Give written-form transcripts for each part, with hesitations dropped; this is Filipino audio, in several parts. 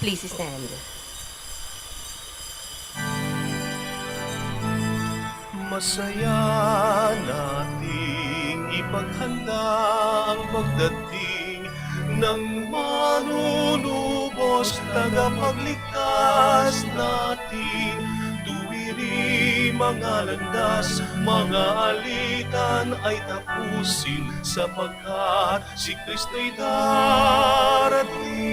Please stand. Masaya nating ipaghanda ang pagdating ng manunubos, tagapagligtas natin. Tuwiri mga landas, mga alitan ay tapusin, sapagkat si Kristo'y darating.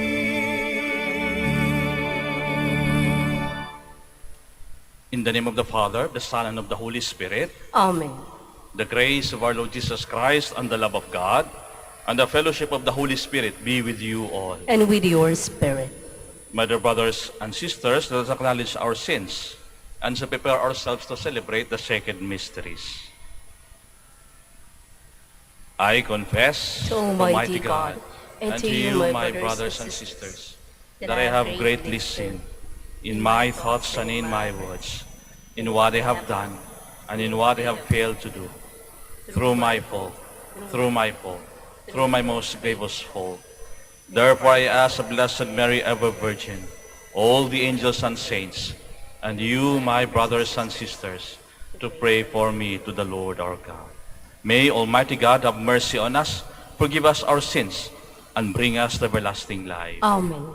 In the name of the Father, the Son, and of the Holy Spirit, Amen. the grace of our Lord Jesus Christ and the love of God and the fellowship of the Holy Spirit be with you all. And with your spirit. My dear brothers and sisters, let us acknowledge our sins and to prepare ourselves to celebrate the sacred mysteries. I confess To Almighty God, and to you, my brothers and sisters, that I have greatly sinned in my thoughts and in my words, in what I have done and in what I have failed to do, through my fault, through my most grievous fault. Therefore I ask the Blessed Mary, ever Virgin, all the angels and saints, and you, my brothers and sisters, to pray for me to the Lord our God. May Almighty God have mercy on us, forgive us our sins, and bring us to everlasting life. Amen.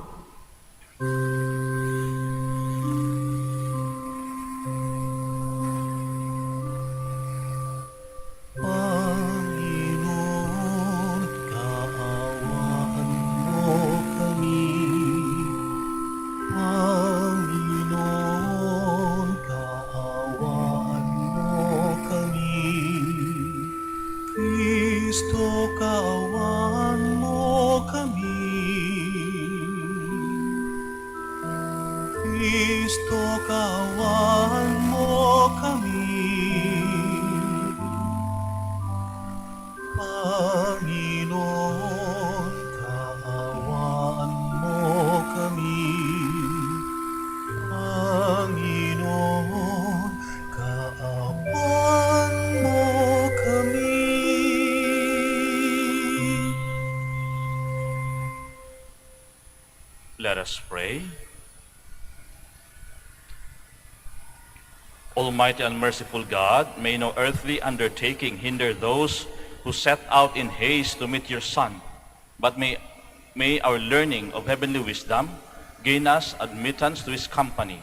Panginoon, kaawaan mo kami. Panginoon, kaawaan mo kami. Kristo, kaawaan mo kami. Kristo, kaawaan mo kami. Panginoon, kaawaan mo kami. Panginoon, kaawaan mo kami. Let us pray. Almighty and merciful God, may no earthly undertaking hinder those who set out in haste to meet your Son, but may our learning of heavenly wisdom gain us admittance to his company,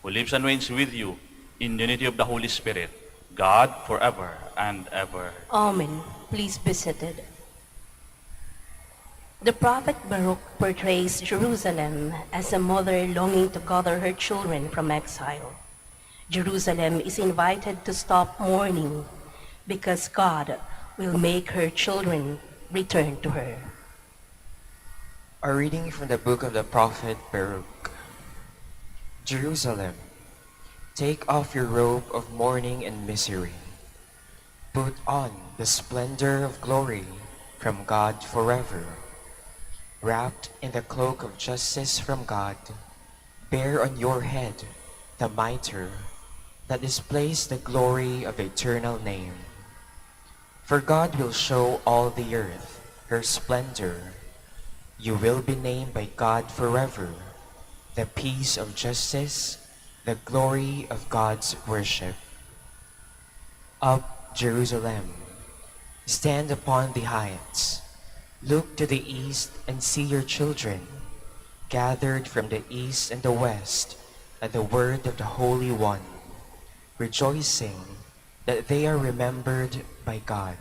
who lives and reigns with you in unity of the Holy Spirit, God, forever and ever. Amen. Please be seated. The prophet Baruch portrays Jerusalem as a mother longing to gather her children from exile. Jerusalem is invited to stop mourning because God will make her children return to her. A reading from the book of the prophet Baruch. Jerusalem, take off your robe of mourning and misery. Put on the splendor of glory from God forever. Wrapped in the cloak of justice from God, bear on your head the mitre that displays the glory of the eternal name. For God will show all the earth her splendor. You will be named by God forever, the peace of justice, the glory of God's worship. Up, Jerusalem, stand upon the heights. Look to the east and see your children, gathered from the east and the west at the word of the Holy One, rejoicing that they are remembered by God.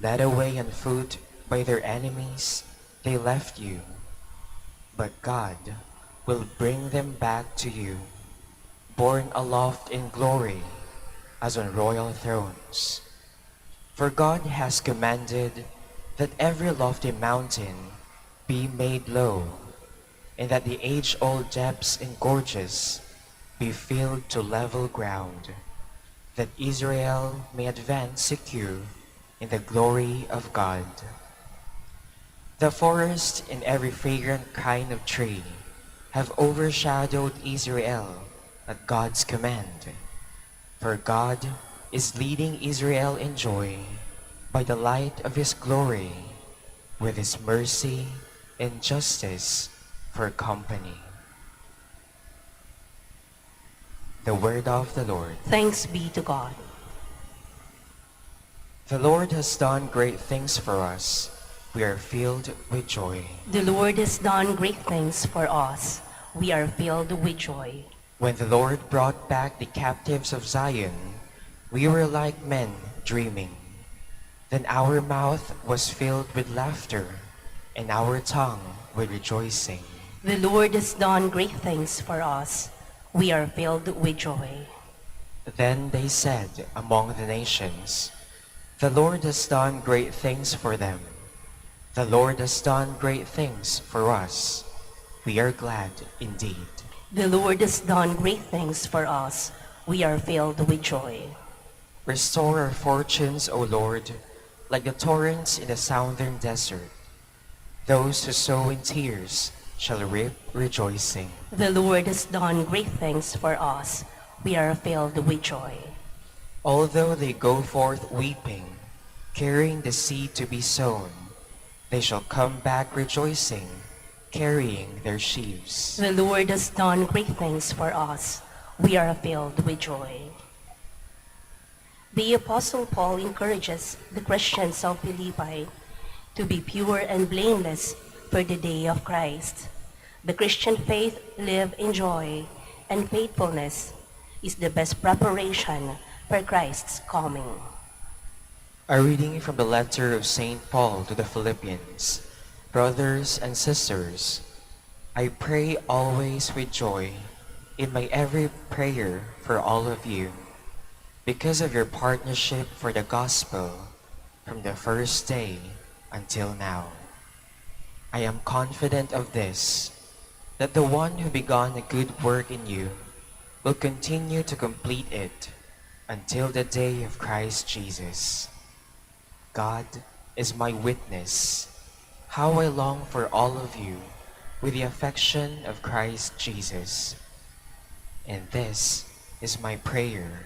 Led away on foot by their enemies, they left you, but God will bring them back to you, borne aloft in glory as on royal thrones. For God has commanded that every lofty mountain be made low, and that the age-old depths and gorges be filled to level ground, that Israel may advance secure in the glory of God. The forest and every fragrant kind of tree have overshadowed Israel at God's command, for God is leading Israel in joy by the light of his glory, with his mercy and justice for company. The word of the Lord. Thanks be to God. The Lord has done great things for us. We are filled with joy. The Lord has done great things for us. We are filled with joy. When the Lord brought back the captives of Zion, we were like men dreaming. Then our mouth was filled with laughter, and our tongue with rejoicing. The Lord has done great things for us. We are filled with joy. Then they said among the nations, the Lord has done great things for them. The Lord has done great things for us. We are glad indeed. The Lord has done great things for us. We are filled with joy. Restore our fortunes, O Lord, like the torrents in the southern desert. Those who sow in tears shall reap rejoicing. The Lord has done great things for us. We are filled with joy. Although they go forth weeping, carrying the seed to be sown, they shall come back rejoicing, carrying their sheaves. The Lord has done great things for us. We are filled with joy. The Apostle Paul encourages the Christians of Philippi to be pure and blameless for the day of Christ. The Christian faith lived in joy and faithfulness is the best preparation for Christ's coming. A reading from the letter of St. Paul to the Philippians. Brothers and sisters, I pray always with joy in my every prayer for all of you, because of your partnership for the gospel from the first day until now. I am confident of this, that the one who began a good work in you will continue to complete it until the day of Christ Jesus. God is my witness, how I long for all of you with the affection of Christ Jesus. And this is my prayer,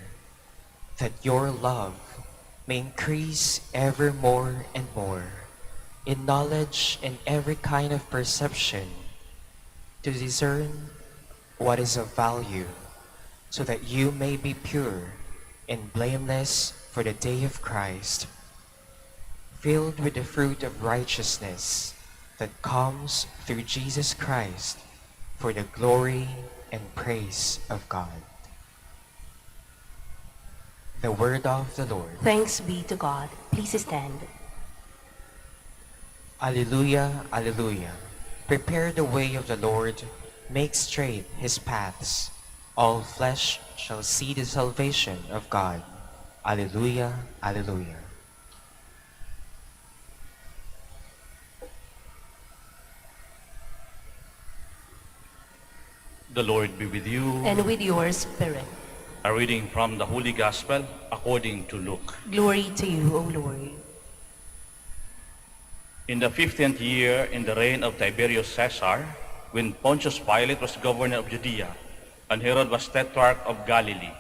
that your love may increase ever more and more in knowledge and every kind of perception, to discern what is of value, so that you may be pure and blameless for the day of Christ, filled with the fruit of righteousness that comes through Jesus Christ, for the glory and praise of God. The word of the Lord. Thanks be to God. Please stand. Alleluia, alleluia. Prepare the way of the Lord, make straight his paths. All flesh shall see the salvation of God. Alleluia, alleluia. The Lord be with you. And with your spirit. A reading from the Holy Gospel according to Luke. Glory to you, O Lord. In the 15th year in the reign of Tiberius Caesar, when Pontius Pilate was governor of Judea, and Herod was tetrarch of Galilee,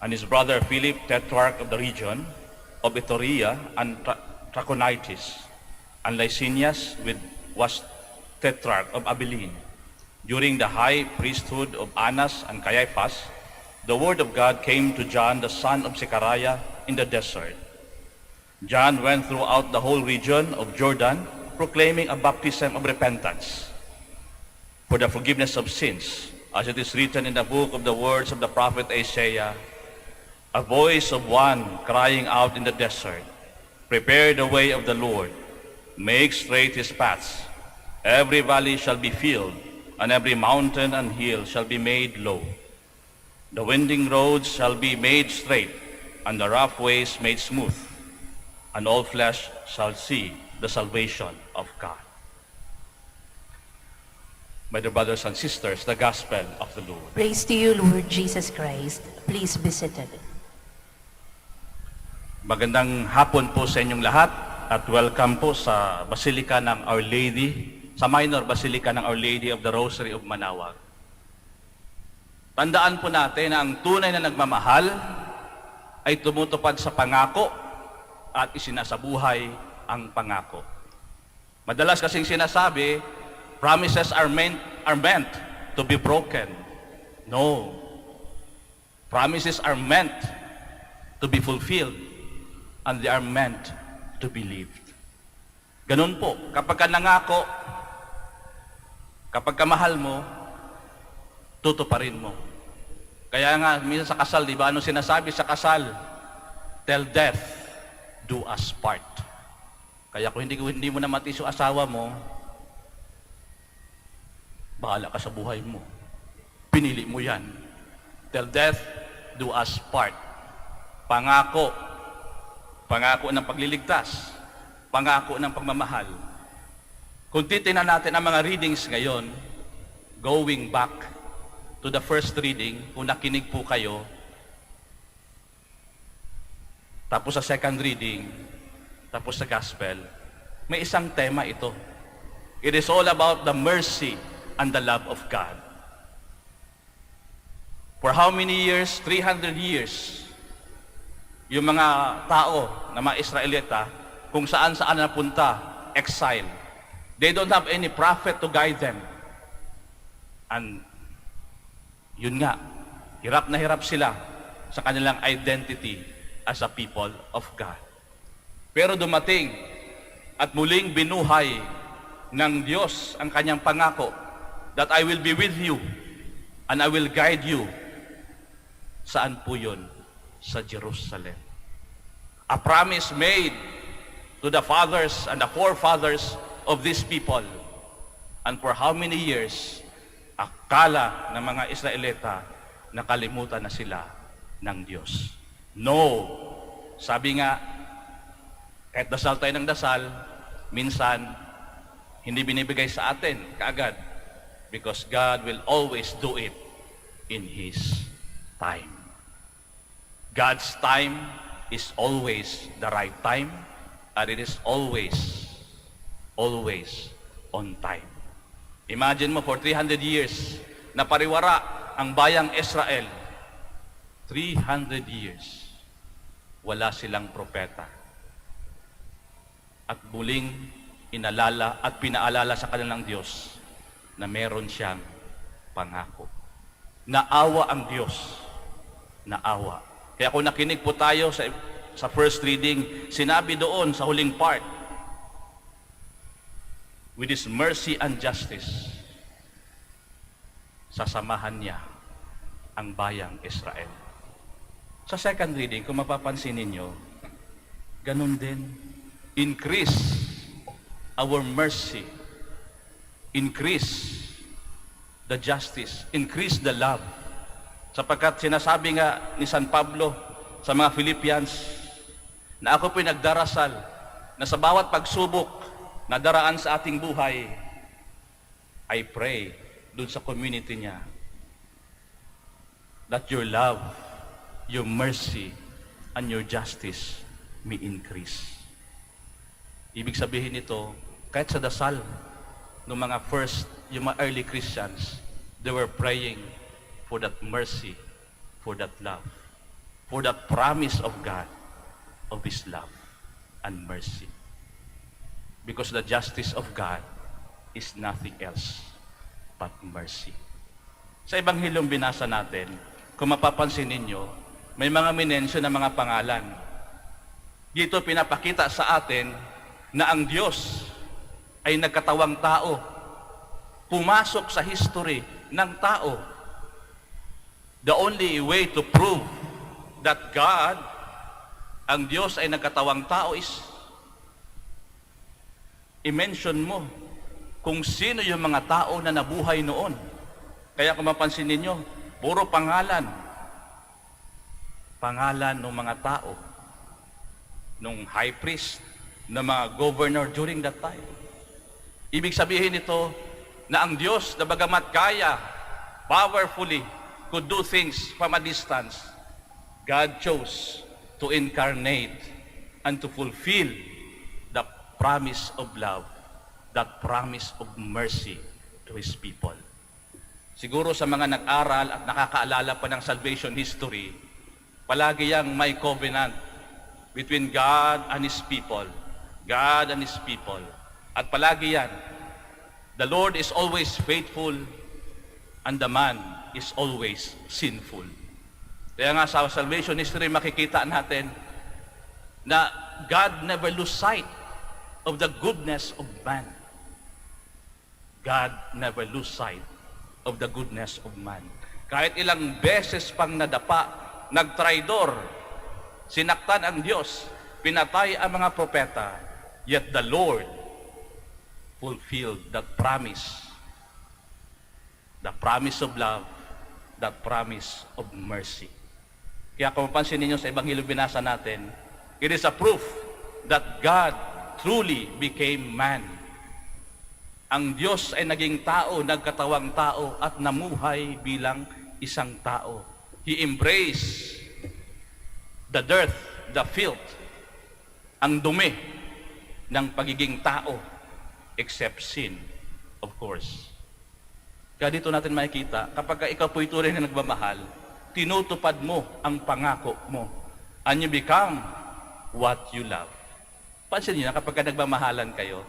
and his brother Philip tetrarch of the region of Iturea and Trachonitis, and Lysanias was tetrarch of Abilene. During the high priesthood of Annas and Caiaphas, the word of God came to John, the son of Zechariah, in the desert. John went throughout the whole region of Jordan, proclaiming a baptism of repentance for the forgiveness of sins, as it is written in the book of the words of the prophet Isaiah, a voice of one crying out in the desert, prepare the way of the Lord, make straight his paths. Every valley shall be filled, and every mountain and hill shall be made low. The winding roads shall be made straight, and the rough ways made smooth, and all flesh shall see the salvation of God. My dear brothers and sisters, the Gospel of the Lord. Praise to you, Lord Jesus Christ. Please be seated. Magandang hapon po sa inyong lahat at welcome po sa Basilica ng Our Lady, sa Minor Basilica ng Our Lady of the Rosary of Manaoag. Tandaan po natin na ang tunay na nagmamahal ay tumutupad sa pangako at isinasabuhay ang pangako. Madalas kasing sinasabi Promises are meant to be broken. No. Promises are meant to be fulfilled, and they are meant to be lived. Ganun po, kapag ka nangako, kapag ka mahal mo, tutuparin mo. Kaya nga, minsan sa kasal, di ba, ano sinasabi sa kasal? Till death do us part. Kaya kung hindi mo na matis yung asawa mo, bahala ka sa buhay mo. Pinili mo yan. Till death do us part. Pangako. Pangako ng pagliligtas. Pangako ng pagmamahal. Kung titingnan natin ang mga readings ngayon, going back to the first reading, kung nakinig po kayo, tapos sa second reading, tapos sa gospel, may isang tema ito. It is all about the mercy and the love of God. For how many years? 300 years. Yung mga tao na mga Israelita, kung saan-saan napunta, exile. They don't have any prophet to guide them. And yun nga, hirap na hirap sila sa kanilang identity as a people of God. Pero dumating at muling binuhay ng Diyos ang kanyang pangako that I will be with you and I will guide you. Saan po yun? Sa Jerusalem. A promise made to the fathers and the forefathers of these people. And for how many years, akala ng mga Israelita nakalimutan na sila ng Diyos. No. Sabi nga, kahit dasal tayo ng dasal, minsan, hindi binibigay sa atin kaagad. Because God will always do it in His time. God's time is always the right time, and it is always on time. Imagine mo, for 300 years, na pariwara ang bayang Israel. 300 years, wala silang propeta. At muling inalala at pinaalala sa kanilang Diyos na meron siyang pangako. Naawa ang Diyos. Naawa. Kaya kung nakinig po tayo sa first reading, sinabi doon sa huling part, with His mercy and justice, sasamahan niya ang bayang Israel. Sa second reading, kung mapapansin ninyo, ganun din, increase our mercy, increase the justice, increase the love. Sapagkat sinasabi nga ni San Pablo sa mga Philippians, na ako pinagdarasal na sa bawat pagsubok na daraan sa ating buhay, I pray dun sa community niya that your love, your mercy, and your justice may increase. Ibig sabihin nito, kahit sa dasal ng mga yung mga early Christians, they were praying for that mercy, for that love, for that promise of God, of His love and mercy. Because the justice of God is nothing else but mercy. Sa Ebanghelyong binasa natin, kung mapapansin ninyo, may mga minensyon na mga pangalan. Dito pinapakita sa atin na ang Diyos ay nagkatawang tao, pumasok sa history ng tao. The only way to prove that God, ang Diyos ay nagkatawang tao is i-mention mo kung sino yung mga tao na nabuhay noon. Kaya kung mapansin ninyo, puro pangalan. Pangalan ng mga tao, ng high priest, ng mga governor during that time. Ibig sabihin nito na ang Diyos na bagamat kaya, powerfully, could do things from a distance, God chose to incarnate and to fulfill the promise of love, that promise of mercy to His people. Siguro sa mga nag-aral at nakakaalala pa ng salvation history, palagi yang may covenant between God and His people. God and His people. At palagi yan, The Lord is always faithful and the man is always sinful. Kaya nga sa salvation history makikita natin na God never lose sight of the goodness of man. God never lose sight of the goodness of man. Kahit ilang beses pang nadapa, nagtraidor, sinaktan ang Diyos, pinatay ang mga propeta, yet the Lord fulfilled that promise. The promise of love, that promise of mercy. Kaya kung mapansin ninyo sa Ebanghelyo binasa natin, it is a proof that God truly became man. Ang Diyos ay naging tao, nagkatawang tao, at namuhay bilang isang tao. He embraced the dirt, the filth, ang dumi ng pagiging tao, except sin, of course. Kaya dito natin makikita, kapag ikaw po'y tunay na nagmamahal, tinutupad mo ang pangako mo, and you become what you love. Pansin niyo na kapag nagmamahalan kayo,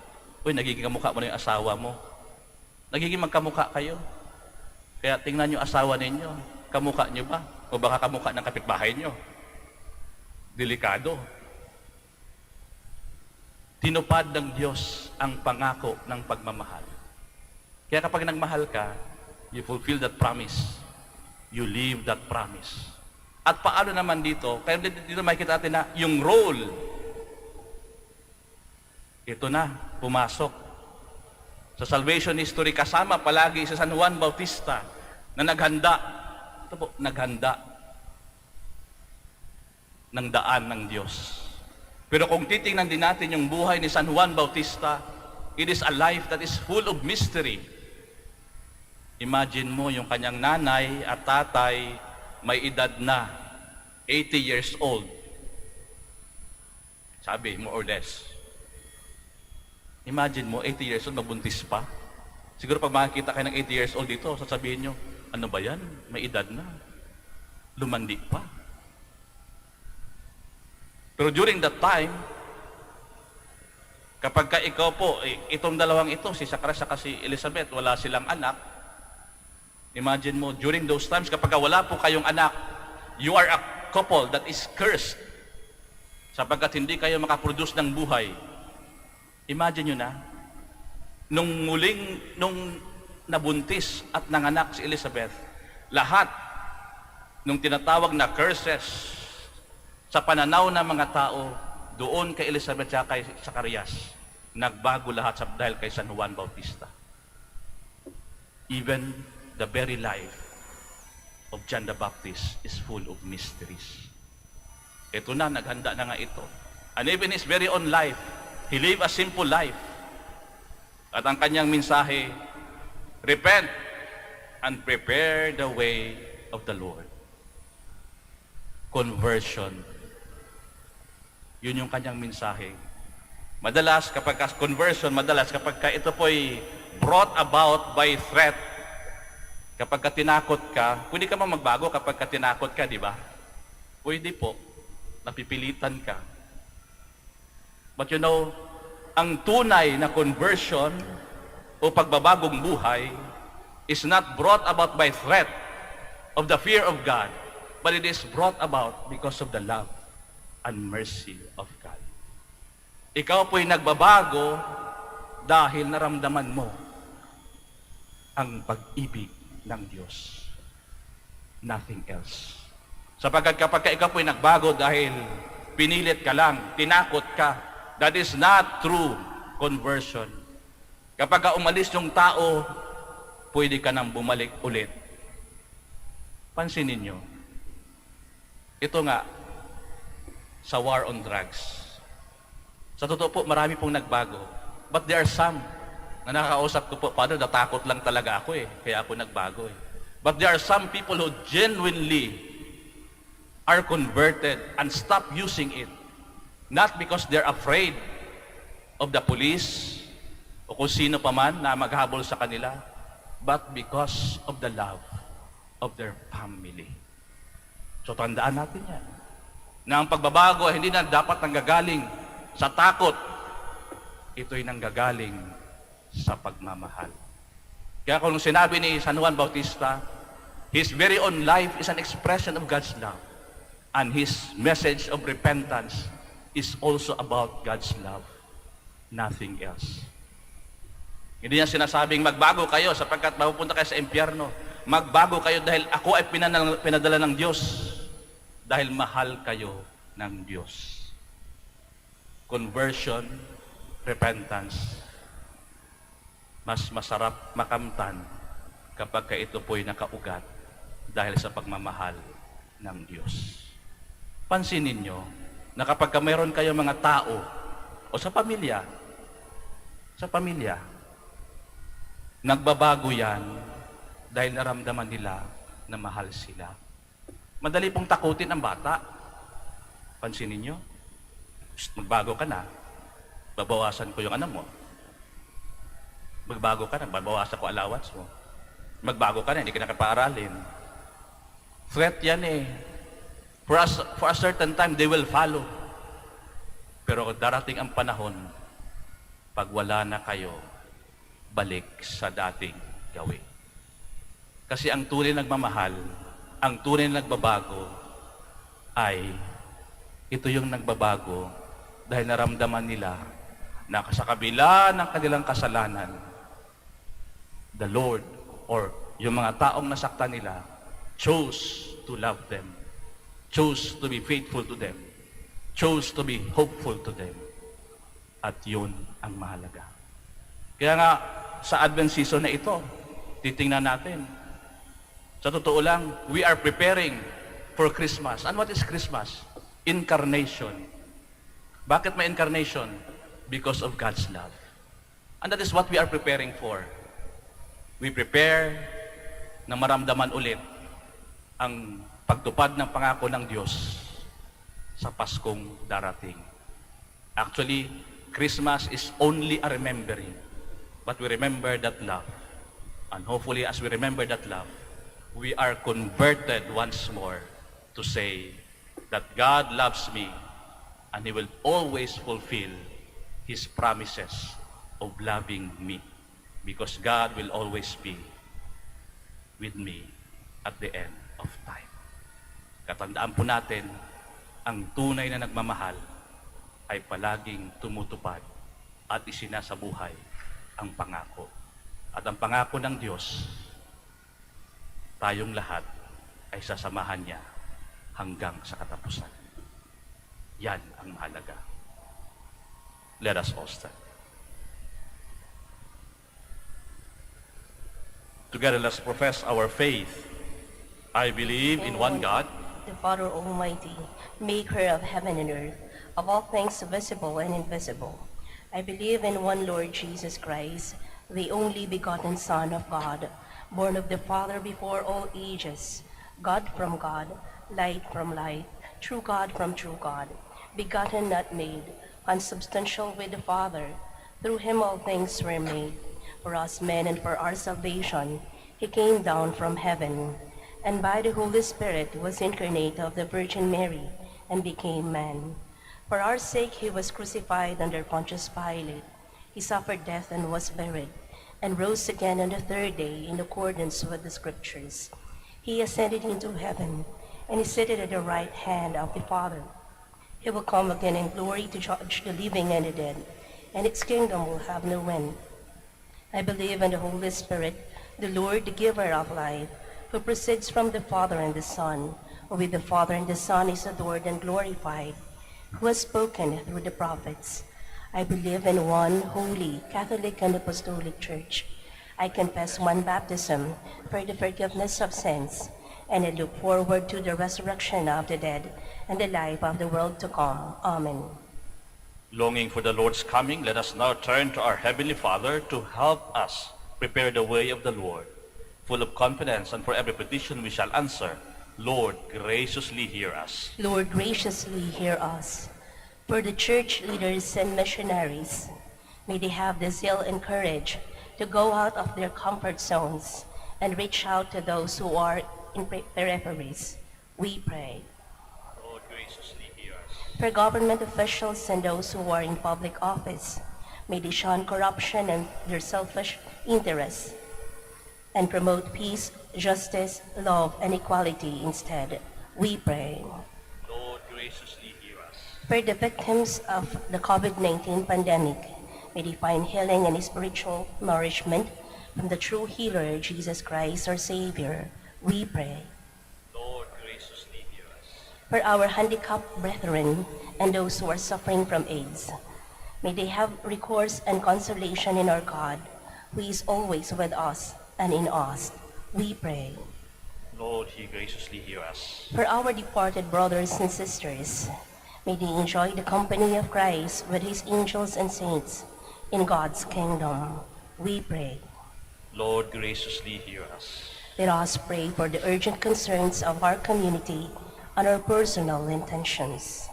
nagiging kamukha mo na yung asawa mo. Nagiging magkamukha kayo. Kaya tingnan yung asawa ninyo, kamukha nyo ba? O baka kamukha ng kapitbahay nyo? Delikado. Tinupad ng Diyos ang pangako ng pagmamahal. Kaya kapag nagmahal ka, you fulfill that promise. You live that promise. At paano naman dito? Kaya dito makikita natin na yung role, ito na, pumasok. Sa salvation history, kasama palagi si San Juan Bautista na naghanda. Ito po, naghanda ng daan ng Diyos. Pero kung titingnan din natin yung buhay ni San Juan Bautista, it is a life that is full of mystery. Imagine mo yung kanyang nanay at tatay may edad na 80 years old. Sabi, more or less. Imagine mo, 80 years old, mabuntis pa. Siguro pag makikita kayo ng 80 years old dito, sasabihin nyo, ano ba yan? May edad na. Lumandi pa. Pero during that time, kapag ka ikaw po, itong dalawang ito, si Zacharias at si Elizabeth, wala silang anak. Imagine mo, during those times, kapag wala po kayong anak, you are a couple that is cursed. Sapagkat hindi kayo makaproduce ng buhay. Imagine nyo na, nung nabuntis at nanganak si Elizabeth, lahat nung tinatawag na curses sa pananaw ng mga tao, doon kay Elizabeth at kay Zacharias, nagbago lahat dahil kay San Juan Bautista. Even the very life of John the Baptist is full of mysteries. Ito na, naghanda na nga ito. And even his very own life, he lived a simple life. At ang kanyang mensahe, repent and prepare the way of the Lord. Conversion. Yun yung kanyang mensahe. Madalas kapag conversion, kapag ito po'y brought about by threat, kapag tinakot ka, pwede ka magbago kapag tinakot ka, di ba? Pwede po, napipilitan ka. But you know, ang tunay na conversion o pagbabagong buhay is not brought about by threat of the fear of God, but it is brought about because of the love and mercy of God. Ikaw po'y nagbabago dahil naramdaman mo ang pag-ibig ng Diyos. Nothing else. Sapagkat kapag ikaw po'y nagbago dahil pinilit ka lang, tinakot ka, that is not true conversion. Kapag umalis yung tao, pwede ka nang bumalik ulit. Pansinin nyo, ito nga, sa war on drugs. Sa totoo po, marami pong nagbago. But there are some na nakakausap ko po, Father, natakot lang talaga ako kaya ako nagbago But there are some people who genuinely are converted and stop using it. Not because they're afraid of the police o kung sino pa man na maghabol sa kanila, but because of the love of their family. So tandaan natin yan. Na ang pagbabago ay hindi na dapat nanggagaling sa takot. Ito'y nanggagaling sa pagmamahal. Kaya kung sinabi ni San Juan Bautista, his very own life is an expression of God's love. And his message of repentance is also about God's love. Nothing else. Hindi niya sinasabing magbago kayo sapagkat mapupunta kayo sa impyerno. Magbago kayo dahil ako ay pinadala ng Diyos. Dahil mahal kayo ng Diyos. Conversion, repentance, mas masarap makamtan kapag ito po'y nakaugat dahil sa pagmamahal ng Diyos. Pansinin nyo na kapag mayroon kayo mga tao o sa pamilya, nagbabago yan dahil naramdaman nila na mahal sila. Madali pong takutin ang bata. Pansinin nyo, magbago ka na, babawasan ko yung ano mo. Magbago ka na, babawasan ko allowance mo. Magbago ka na, hindi ka nakapaaralin. Threat yan eh. For a certain time, they will follow. Pero darating ang panahon, pag wala na kayo, balik sa dating gawin. Kasi ang tunay nagmamahal, ang tunay nagbabago, ay ito yung nagbabago dahil naramdaman nila na sa kabila ng kanilang kasalanan, the Lord or yung mga taong nasaktan nila chose to love them, chose to be faithful to them, chose to be hopeful to them. At yun ang mahalaga. Kaya nga, sa Advent season na ito, titingnan natin. Sa totoo lang, we are preparing for Christmas. And what is Christmas? Incarnation. Bakit may incarnation? Because of God's love. And that is what we are preparing for. We prepare na maramdaman ulit ang pagtupad ng pangako ng Diyos sa Paskong darating. Actually, Christmas is only a remembering. But we remember that love. And hopefully, as we remember that love, we are converted once more to say that God loves me and He will always fulfill His promises of loving me. Because God will always be with me at the end of time. Katandaan po natin, ang tunay na nagmamahal ay palaging tumutupad at isinasabuhay ang pangako. At ang pangako ng Diyos, tayong lahat ay sasamahan niya hanggang sa katapusan. Yan ang mahalaga. Let us all stand. Together, let's profess our faith. I believe in one God, the Father Almighty, maker of heaven and earth, of all things visible and invisible. I believe in one Lord Jesus Christ, the only begotten Son of God, born of the Father before all ages, God from God, light from light, true God from true God, begotten not made, consubstantial with the Father. Through him all things were made. For us men and for our salvation, he came down from heaven, and by the Holy Spirit was incarnate of the Virgin Mary, and became man. For our sake he was crucified under Pontius Pilate. He suffered death and was buried, and rose again on the third day in accordance with the Scriptures. He ascended into heaven, and is seated at the right hand of the Father. He will come again in glory to judge the living and the dead, and its kingdom will have no end. I believe in the Holy Spirit, the Lord, the giver of life, who proceeds from the Father and the Son, who with the Father and the Son is adored and glorified, who has spoken through the prophets. I believe in one holy, Catholic, and Apostolic Church. I confess one baptism for the forgiveness of sins, and I look forward to the resurrection of the dead and the life of the world to come. Amen. longing for the Lord's coming, let us now turn to our Heavenly Father to help us prepare the way of the Lord. Full of confidence, and for every petition we shall answer, Lord, graciously hear us. Lord, graciously hear us. For the church leaders and missionaries, may they have the zeal and courage to go out of their comfort zones and reach out to those who are in peripheries. We pray. Lord, graciously hear us. For government officials and those who are in public office, May they shun corruption and their selfish interests and promote peace, justice, love, and equality instead. We pray. Lord, graciously hear us. For the victims of the COVID-19 pandemic, may they find healing and spiritual nourishment from the true healer, Jesus Christ, our Savior. We pray. Lord, graciously hear us. For our handicapped brethren and those who are suffering from AIDS, may they have recourse and consolation in our God, who is always with us and in us. We pray. Lord, he graciously hear us. For our departed brothers and sisters, may they enjoy the company of Christ with his angels and saints in God's kingdom. We pray. Lord, graciously hear us. Let us pray for the urgent concerns of our community and our personal intentions.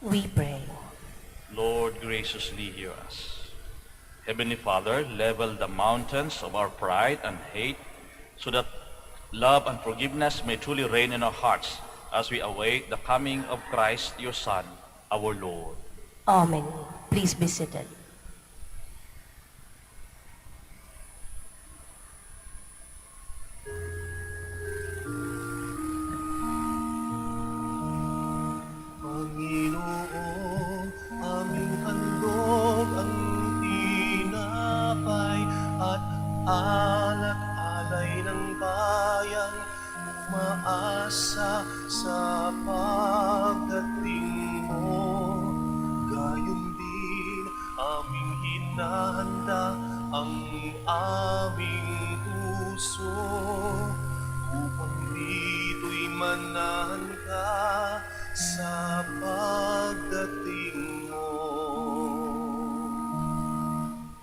We pray. Lord, graciously hear us. Heavenly Father, level the mountains of our pride and hate so that love and forgiveness may truly reign in our hearts as we await the coming of Christ, your Son, our Lord. Amen. Please be seated. Panginoon, aming handog ang tinapay at alak-alay ng bayan, umaasa sa pagdating mo. Gayon din aming hinahanda ang aming puso, upang dito'y manahan ka sa pagdating mo.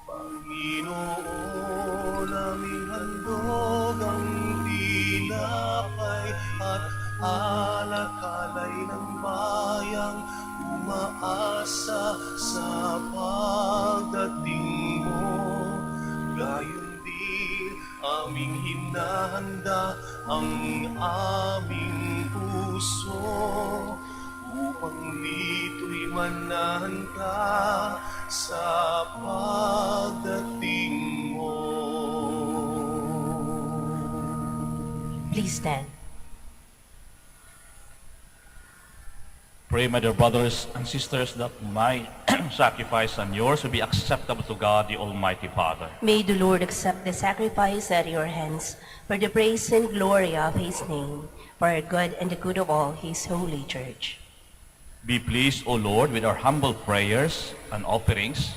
Panginoon, aming handog ang tinapay at alak-alay ng bayang, umaasa sa pagdating mo. Gayon din aming hinahanda ang aming puso, upang dito'y manahan ka sa pagdating mo. Please stand. Pray, my dear brothers and sisters, that my sacrifice and yours will be acceptable to God, the Almighty Father. May the Lord accept the sacrifice at your hands for the praise and glory of his name, for our good and the good of all his holy church. Be pleased, O Lord, with our humble prayers and offerings,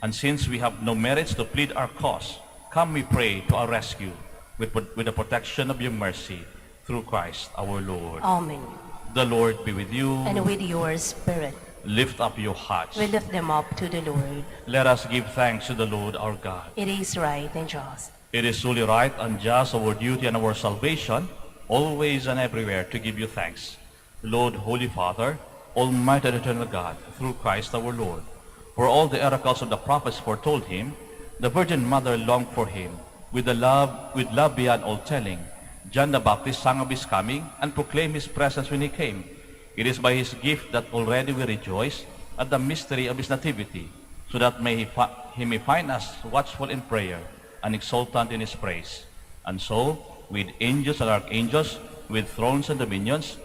and since we have no merits to plead our cause, come, we pray, to our rescue with the protection of your mercy, through Christ our Lord. Amen. The Lord be with you. And with your spirit, Lift up your hearts. we lift them up to the Lord. Let us give thanks to the Lord our God. It is right and just. It is truly right and just, our duty and our salvation, always and everywhere to give you thanks. Lord, Holy Father, Almighty and eternal God, through Christ our Lord. For all the oracles of the prophets foretold him, the Virgin Mother longed for him, with love beyond all telling. John the Baptist sang of his coming and proclaimed his presence when he came. It is by his gift that already we rejoice at the mystery of his nativity, so that he may find us watchful in prayer and exultant in his praise. And so, with angels and archangels, with thrones and dominions,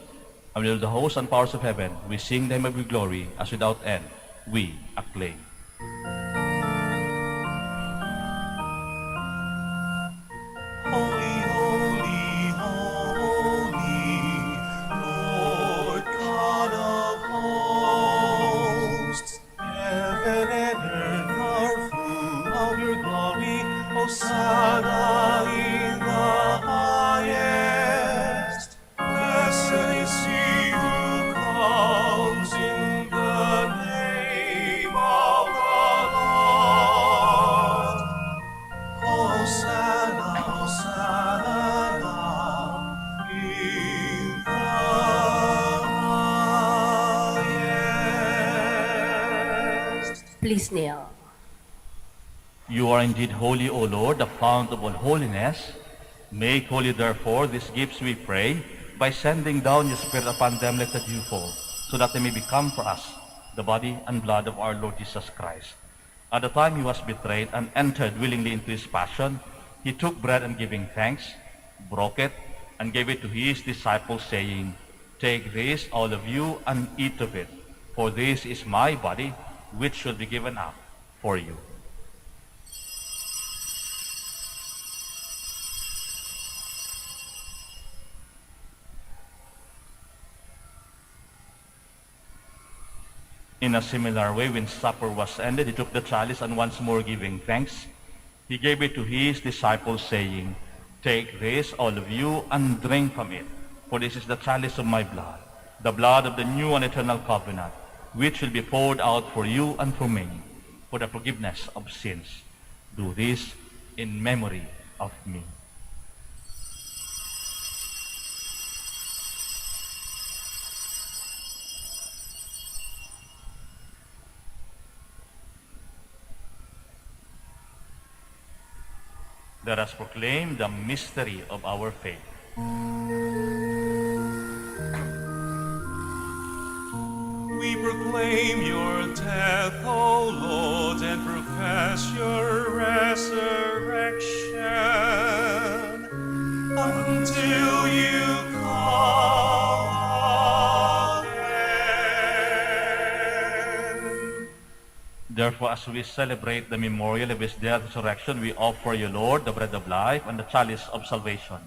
and with the hosts and powers of heaven, we sing them of your glory, as without end we acclaim. Holy, holy, holy, Lord God of hosts. Heaven and earth are full of your glory. Hosanna in the highest. Blessed is he who comes in the name of the Lord. Hosanna, Hosanna in the highest. Please kneel. You are indeed holy, O Lord, the fount of all holiness. Make holy, therefore, these gifts, we pray, by sending down your Spirit upon them like the dewfall, so that they may become for us the body and blood of our Lord Jesus Christ. At the time he was betrayed and entered willingly into his passion, he took bread and giving thanks, broke it, and gave it to his disciples, saying, "Take this, all of you, and eat of it, for this is my body, which shall be given up for you." In a similar way, when supper was ended, he took the chalice, and once more giving thanks, he gave it to his disciples, saying, "Take this, all of you, and drink from it, for this is the chalice of my blood, the blood of the new and eternal covenant, which will be poured out for you and for many, for the forgiveness of sins. Do this in memory of me." Let us proclaim the mystery of our faith. We proclaim your death, O Lord, and profess your resurrection until you come again. Therefore, as we celebrate the memorial of his death and resurrection, we offer you, Lord, the bread of life and the chalice of salvation,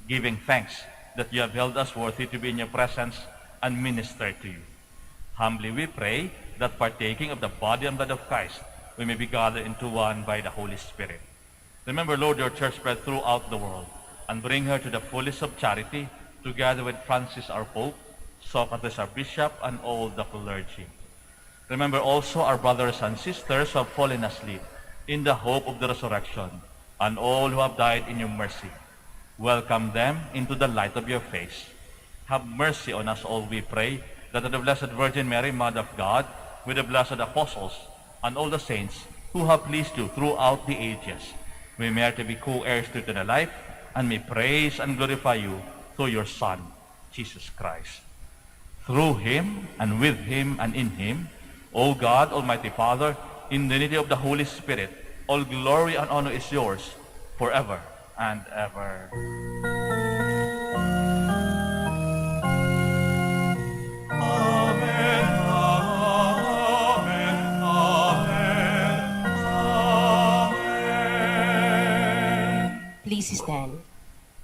giving thanks that you have held us worthy to be in your presence and minister to you. Humbly we pray that partaking of the body and blood of Christ, we may be gathered into one by the Holy Spirit. Remember, Lord, your church spread throughout the world, and bring her to the fullness of charity, together with Francis our Pope, Socrates our Bishop, and all the clergy. Remember also our brothers and sisters who have fallen asleep in the hope of the resurrection, and all who have died in your mercy. Welcome them into the light of your face. Have mercy on us all, we pray, that the Blessed Virgin Mary, Mother of God, with the blessed apostles and all the saints who have pleased you throughout the ages, we merit to be co-heirs to eternal life, and may praise and glorify you through your Son, Jesus Christ. Through him, and with him, and in him, O God, Almighty Father, in the unity of the Holy Spirit, all glory and honor is yours forever and ever. Amen, amen, amen, amen. Please stand.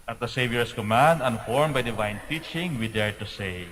At the Savior's command and formed by divine teaching, we dare to say,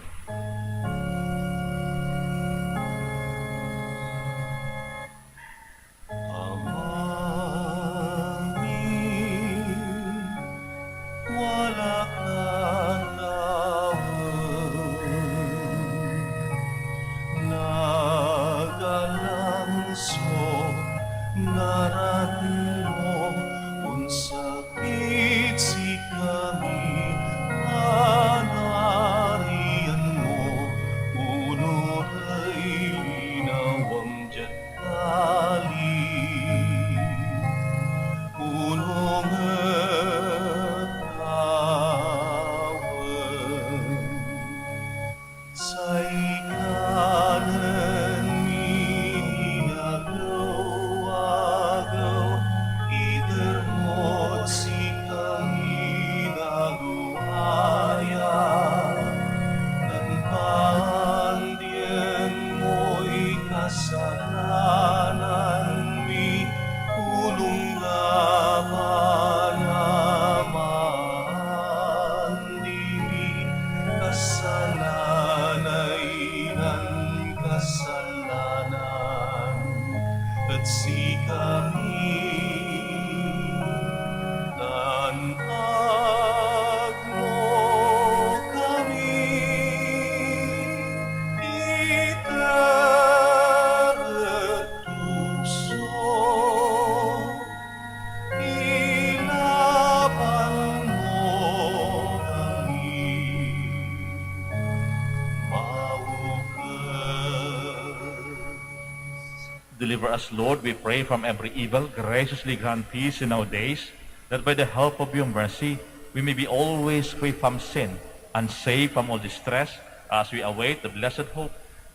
Deliver us, Lord, we pray, from every evil. Graciously grant peace in our days, that by the help of your mercy we may be always free from sin and safe from all distress as we await the blessed hope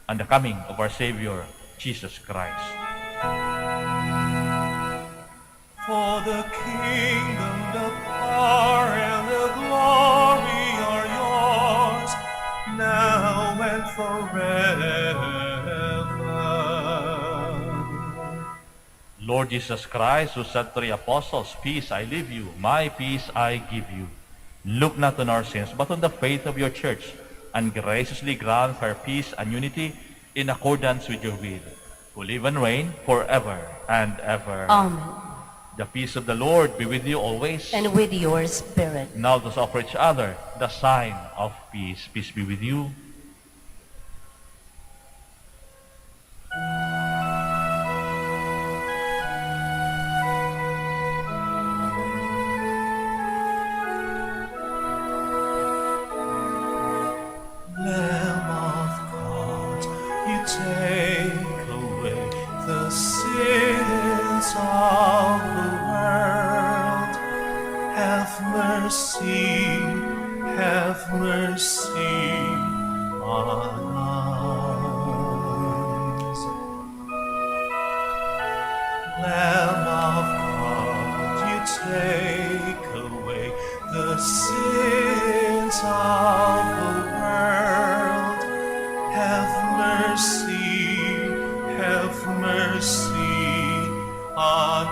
and the coming of our Savior, Jesus Christ. For the kingdom, the power, and the glory are yours, now and forever. Lord Jesus Christ, who said to the apostles, "Peace I leave you, my peace I give you," look not on our sins, but on the faith of your church, and graciously grant her peace and unity in accordance with your will, who live and reign forever and ever. Amen. The peace of the Lord be with you always. And with your spirit. Now let us offer each other the sign of peace. Peace be with you. Lamb of God, you take away the sins of the world. Have mercy on us. Lamb of God, you take away the sins of the world. Have mercy on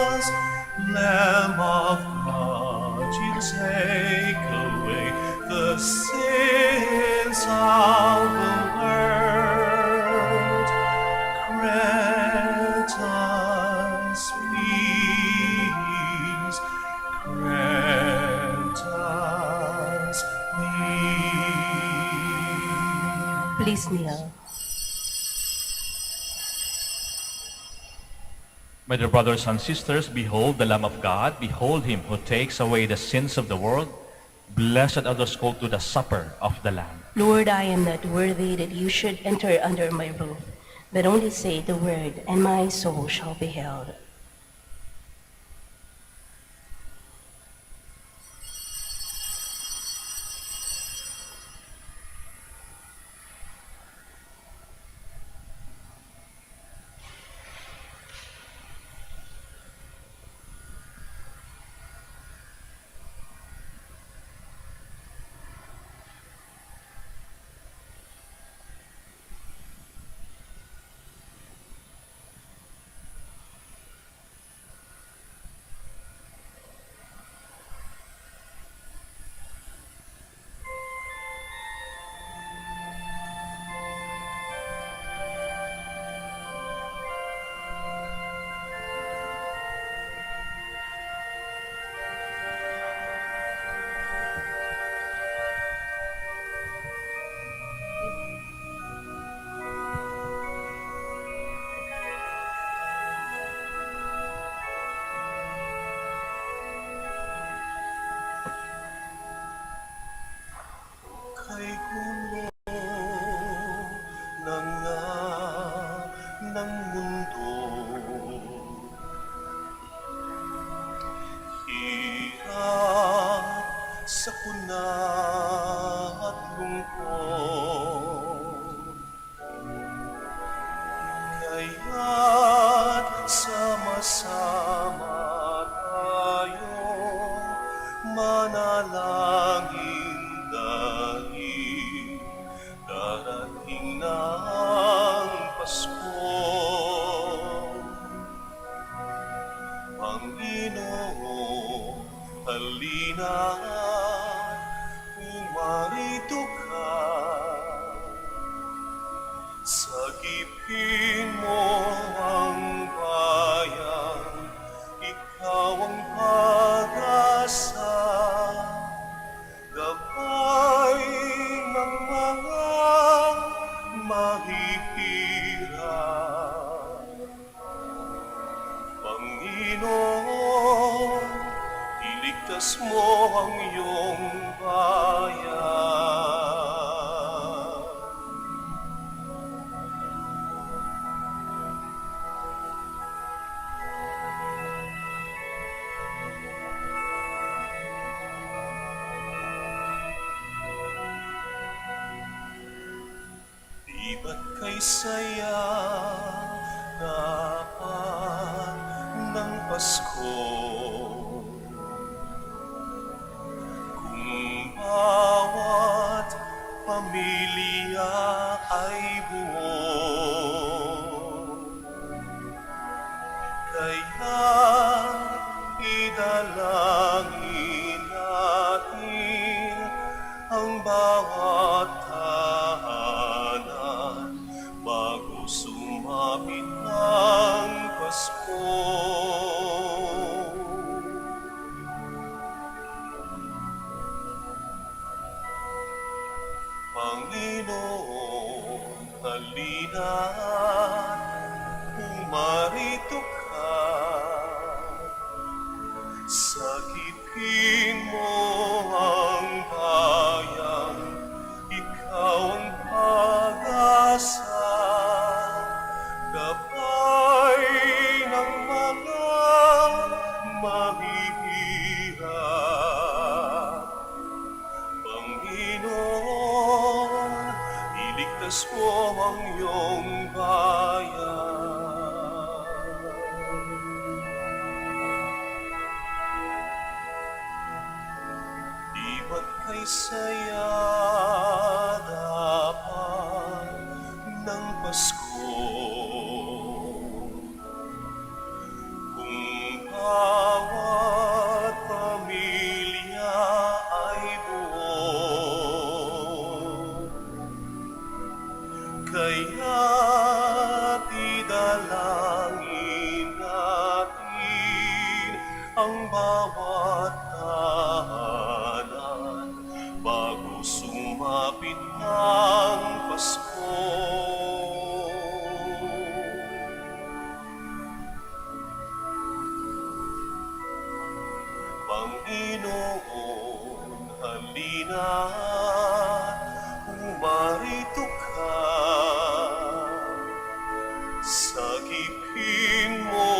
us. Lamb of God, you take away the sins of the world. Grant us peace. Grant us peace. Please kneel. My dear brothers and sisters, behold the Lamb of God. Behold him who takes away the sins of the world. Blessed are those called to the supper of the Lamb. Lord, I am not worthy that you should enter under my roof, but only say the word, and my soul shall be healed. Kay gulo ng mundo, hirap sa puna at lungkot, kaya't sama-sama tayong manalangin dahil darating na ang Pasko. Panginoon, halina't umarito ka. Sagipin mo ang bayan, ikaw ang pag-asa. Gabay ng mga mahihirap. Panginoon, iligtas mo ang iyong bayan. ba't kay saya daan ng Pasko? Kung bawat pamilya ay buo, kaya idalangin natin ang bawat tahanan bago sumapit ang Pasko. Panginoon, halina, pumarito ka. Sakipin mo ang bayan, ikaw ang pag-asa. Gabay ng mga mahihirap. Panginoon, iligtas mo ang iyong bayan. Di ba't kay saya dapat ng Pasko? Kung bawat pamilya ay buo, kaya't idalangin natin ang bawat tahanan bago sumapit ang Pasko. Panginoon, halina, pumarito ka. Sakipin mo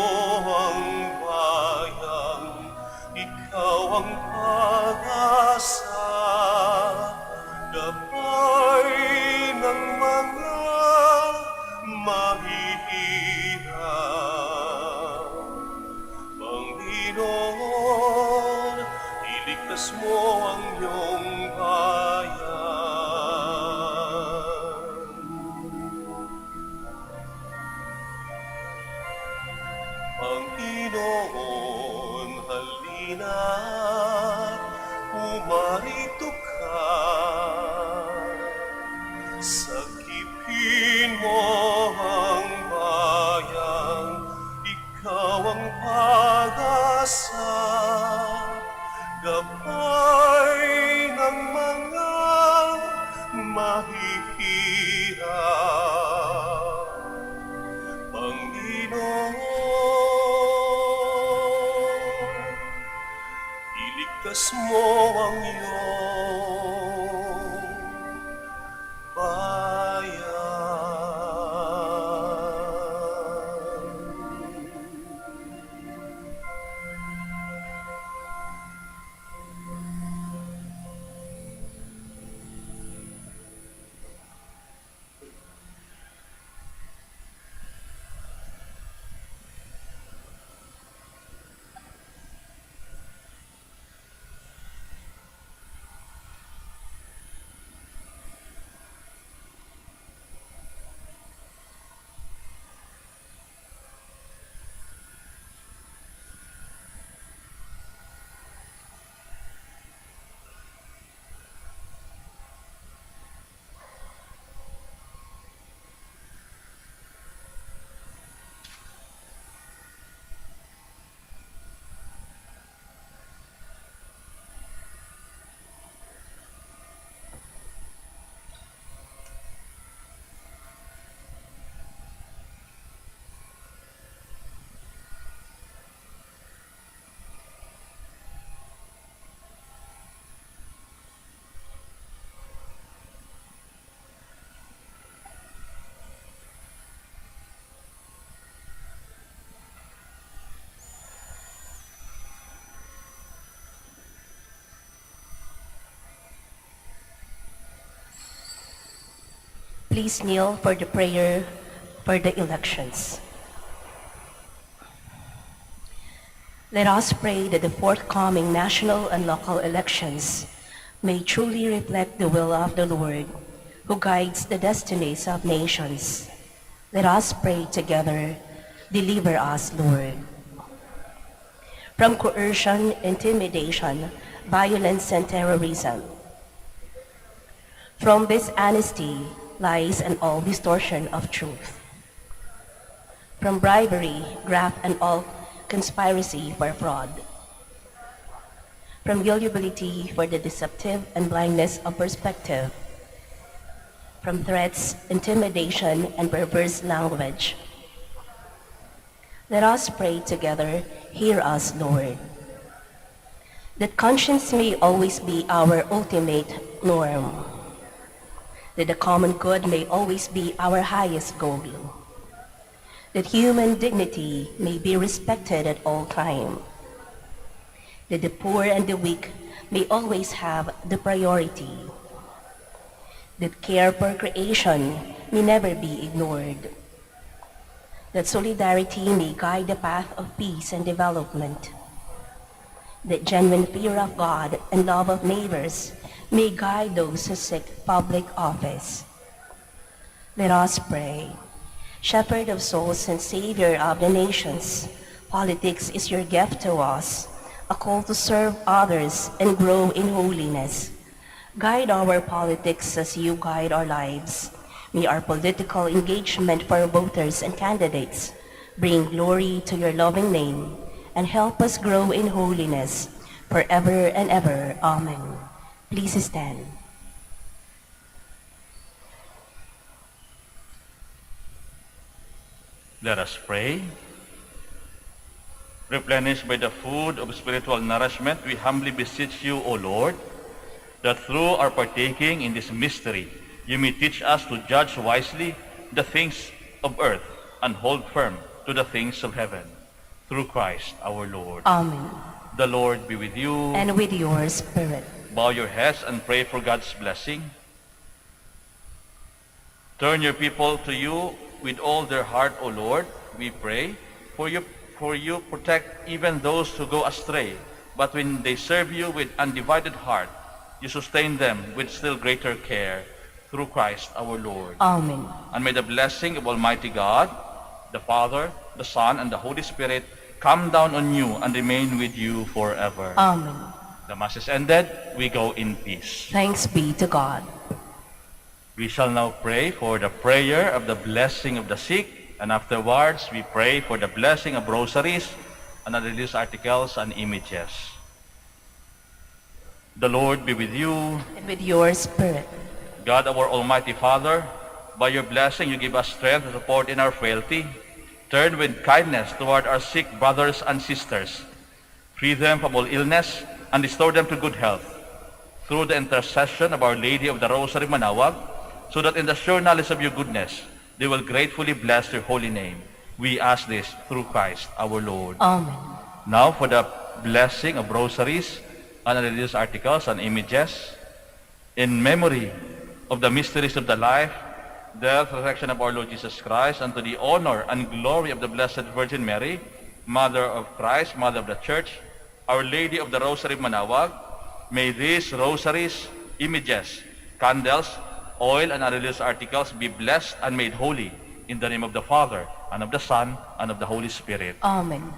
ang bayan, ikaw ang pag-asa. Gabay ng mga mahihirap. Panginoon, iligtas mo ang iyong bayan. Panginoon, halina, pumarito ka. Sakipin mo ang bayan, ikaw ang pag-asa. Gabay ng mga mahihirap. Panginoon, iligtas mo ang iyong Please kneel for the prayer for the elections. Let us pray that the forthcoming national and local elections may truly reflect the will of the Lord, who guides the destinies of nations. Let us pray together. Deliver us, Lord, from coercion, intimidation, violence, and terrorism, from dishonesty, lies, and all distortion of truth, from bribery, graft, and all conspiracy for fraud, from gullibility for the deceptive and blindness of perspective, from threats, intimidation, and perverse language. Let us pray together. Hear us, Lord, that conscience may always be our ultimate norm, that the common good may always be our highest goal, that human dignity may be respected at all time, that the poor and the weak may always have the priority, that care for creation may never be ignored, that solidarity may guide the path of peace and development, that genuine fear of God and love of neighbors may guide those who seek public office. Let us pray. Shepherd of souls and Savior of the nations, politics is your gift to us, a call to serve others and grow in holiness. Guide our politics as you guide our lives. May our political engagement for voters and candidates bring glory to your loving name and help us grow in holiness forever and ever. Amen. Please stand. Let us pray. Replenished by the food of spiritual nourishment, we humbly beseech you, O Lord, that through our partaking in this mystery, you may teach us to judge wisely the things of earth and hold firm to the things of heaven. Through Christ our Lord. Amen. The Lord be with you. And with your spirit. Bow your heads and pray for God's blessing. Turn your people to you with all their heart, O Lord, we pray. For you protect even those who go astray, but when they serve you with undivided heart, you sustain them with still greater care. Through Christ our Lord. Amen. And may the blessing of Almighty God, the Father, the Son, and the Holy Spirit come down on you and remain with you forever. Amen. The Mass is ended. We go in peace. Thanks be to God. We shall now pray for the prayer of the blessing of the sick, and afterwards we pray for the blessing of rosaries and other religious articles and images. The Lord be with you. And with your spirit. God, our Almighty Father, by your blessing you give us strength and support in our frailty. Turn with kindness toward our sick brothers and sisters. Free them from all illness and restore them to good health. Through the intercession of Our Lady of the Rosary Manaoag, so that in the sure knowledge of your goodness, they will gratefully bless your holy name. We ask this through Christ our Lord. Amen. Now for the blessing of rosaries and religious articles and images, in memory of the mysteries of the life, death, resurrection of our Lord Jesus Christ, and to the honor and glory of the Blessed Virgin Mary, Mother of Christ, Mother of the Church, Our Lady of the Rosary Manaoag, may these rosaries, images, candles, oil, and other religious articles be blessed and made holy in the name of the Father, and of the Son, and of the Holy Spirit. Amen.